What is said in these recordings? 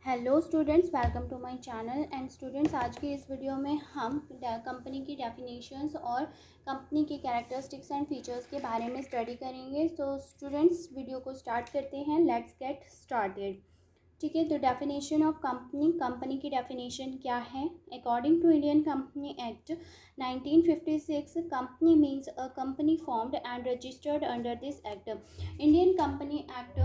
Hello students, welcome to my channel. And students, आज की इस वीडियो में हम कंपनी की डेफिनेशंस और कंपनी की कैरेक्टरिस्टिक्स एंड फीचर्स के बारे में स्टडी करेंगे। तो स्टूडेंट्स, वीडियो को स्टार्ट करते हैं। Let's get started. ठीक है, तो डेफिनेशन ऑफ कंपनी की डेफिनेशन क्या है? According to Indian company act 1956, company means a company formed and registered under this act. Indian company act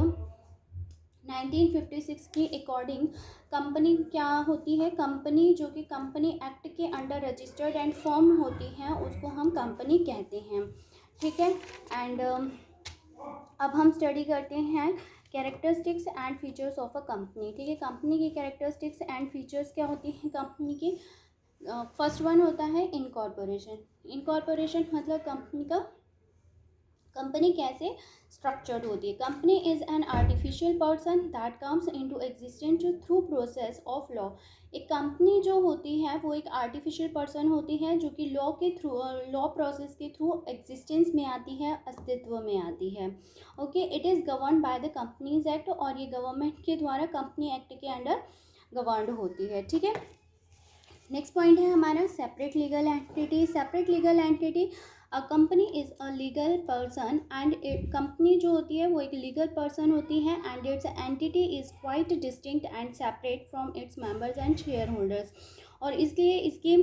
1956 के अकॉर्डिंग कंपनी क्या होती है? कंपनी जो कि कंपनी एक्ट के अंडर रजिस्टर्ड एंड फॉर्म होती है, उसको हम कंपनी कहते हैं। ठीक है, एंड अब हम स्टडी करते हैं characteristics and features of a company. ठीक है, कंपनी की कैरेक्टरिस्टिक्स एंड फीचर्स क्या होती हैं कंपनी की? फर्स्ट वन होता है इनकॉर्पोरेशन। इनकॉर्पोरेशन मतलब कंपनी कैसे स्ट्रक्चर्ड होती है? Company is an artificial person that comes into existence through process of law. एक कंपनी जो होती है वो एक आर्टिफिशियल पर्सन होती है जो कि लॉ प्रोसेस के थ्रू एग्जिस्टेंस में आती है, अस्तित्व में आती है। Okay, it is govern by the companies act, और ये गवर्नमेंट के द्वारा कंपनी एक्ट के अंडर गवर्नड होती है। ठीक है, नेक्स्ट पॉइंट है हमारा separate legal entity. Separate legal entity, a company is a legal person and company जो होती है वो एक लीगल पर्सन होती है and it's entity is quite distinct and separate from its members and share holders. और इसलिए इसकी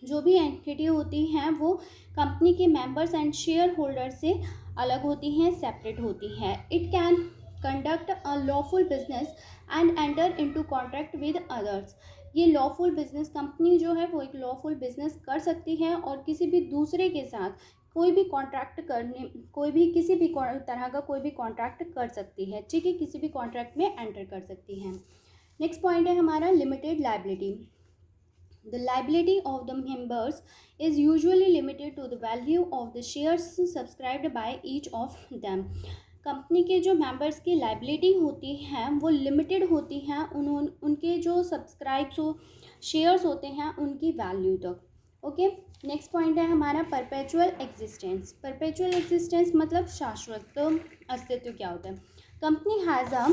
जो भी एंटिटी होती हैं वो कंपनी के मेंबर्स एंड शेयर होल्डर से अलग होती हैं, सेपरेट होती हैं। It can conduct a lawful business and enter into contract with others. ये लॉफुल बिजनेस, कंपनी जो है वो एक लॉफुल बिजनेस कर सकती है और किसी भी दूसरे के साथ कोई भी कॉन्ट्रैक्ट करने, कोई भी किसी भी तरह का कोई भी कॉन्ट्रैक्ट कर सकती है। ठीक है, किसी भी कॉन्ट्रैक्ट में एंटर कर सकती है। नेक्स्ट पॉइंट है हमारा limited liability. The liability of the members is usually limited to the value of the shares subscribed by each of them. Company के जो मेंबर्स की लाइबिलिटी होती है वो लिमिटेड होती हैं उनके जो सब्सक्राइब्स हो शेयर्स होते हैं उनकी वैल्यू तक। ओके, नेक्स्ट पॉइंट है हमारा परपेचुअल एग्जिस्टेंस। परपेचुअल एग्जिस्टेंस मतलब शाश्वत अस्तित्व क्या होता है? Company has a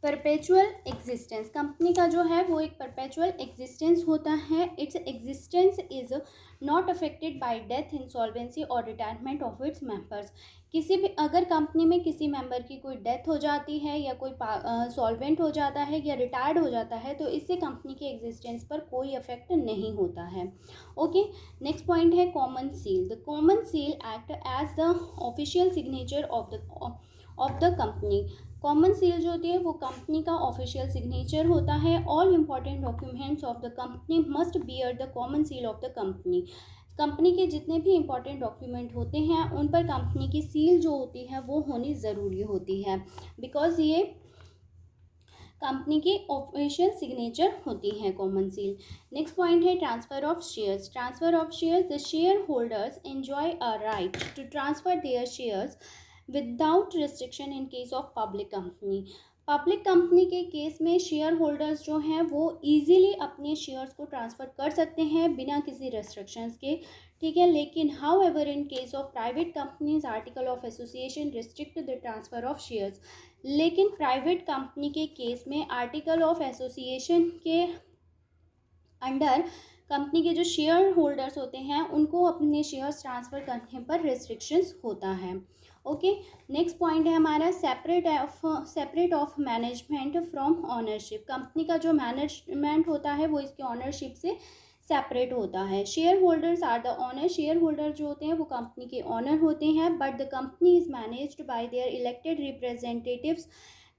perpetual existence. Company का जो है वो एक परपेचुअल एग्जिस्टेंस होता है। Its existence is not affected by death, insolvency और रिटायरमेंट ऑफ इट्स मेंबर्स। किसी भी अगर कंपनी में किसी मेंबर की कोई डेथ हो जाती है या कोई सॉल्वेंट हो जाता है या रिटायर्ड हो जाता है तो इससे कंपनी के एग्जिस्टेंस पर कोई इफेक्ट नहीं होता है। ओके, नेक्स्ट पॉइंट है common seal. The common seal act as the official signature of the company. Common seal जो होती है वो कंपनी का ऑफिशियल सिग्नेचर होता है। All important documents of the company must bear the common seal of the company. Company के जितने भी इम्पॉर्टेंट डॉक्यूमेंट होते हैं उन पर कंपनी की सील जो होती है वो होनी ज़रूरी होती है, बिकॉज ये कंपनी की ऑफिशियल सिग्नेचर होती है कॉमन सील। नेक्स्ट पॉइंट है transfer of shares. Transfer of shares, the share holders enjoy a right to transfer their shares without restriction in case of public company. Public company के case में share holders जो हैं वो easily अपने shares को transfer कर सकते हैं बिना किसी रेस्ट्रिक्शंस के। ठीक है, लेकिन how ever in case of private companies article of association restrict the transfer of shares. लेकिन प्राइवेट कंपनी के केस में आर्टिकल ऑफ एसोसिएशन के अंडर कंपनी के जो शेयर होल्डर्स होते हैं उनको अपने शेयर्स ट्रांसफ़र करने पर रिस्ट्रिक्शंस होता है। ओके, नेक्स्ट पॉइंट है हमारा separate of management from ownership. Company का जो मैनेजमेंट होता है वो इसके ऑनरशिप से सेपरेट होता है। Share holders are the owner. Share holder जो होते हैं वो कंपनी के ऑनर होते हैं, but the company is managed by their elected representatives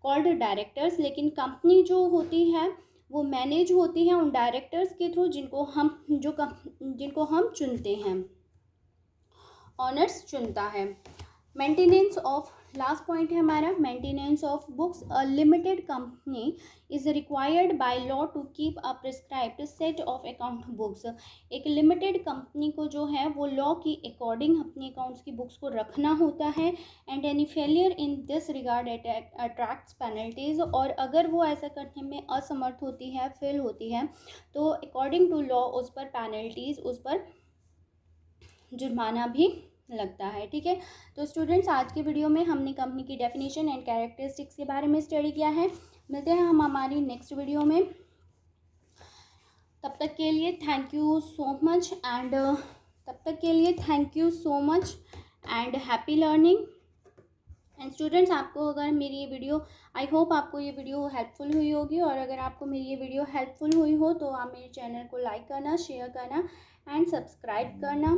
called directors. लेकिन कंपनी जो होती है वो मैनेज होती है उन डायरेक्टर्स के थ्रू जिनको हम चुनते हैं, ऑनर्स चुनता है। मेंटेनेंस ऑफ, लास्ट पॉइंट है हमारा maintenance of books. A limited company is required by law to keep a prescribed set of account books. एक लिमिटेड कंपनी को जो है वो लॉ की अकॉर्डिंग अपने अकाउंट्स की बुक्स को रखना होता है। And any failure in this regard attracts penalties. और अगर वो ऐसा करने में असमर्थ होती है, फेल होती है, तो अकॉर्डिंग टू लॉ उस पर पेनल्टीज, उस पर जुर्माना भी लगता है। ठीक है, तो स्टूडेंट्स आज के वीडियो में हमने कंपनी की डेफिनेशन एंड कैरेक्टरिस्टिक्स के बारे में स्टडी किया है। मिलते हैं हम हमारी नेक्स्ट वीडियो में, तब तक के लिए thank you so much and happy learning. And students, आपको अगर मेरी ये वीडियो, आई होप आपको ये वीडियो हेल्पफुल हुई होगी, और अगर आपको मेरी ये वीडियो हेल्पफुल हुई हो तो आप मेरे चैनल को लाइक करना, शेयर करना एंड सब्सक्राइब करना।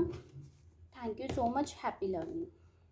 Thank you so much, happy learning.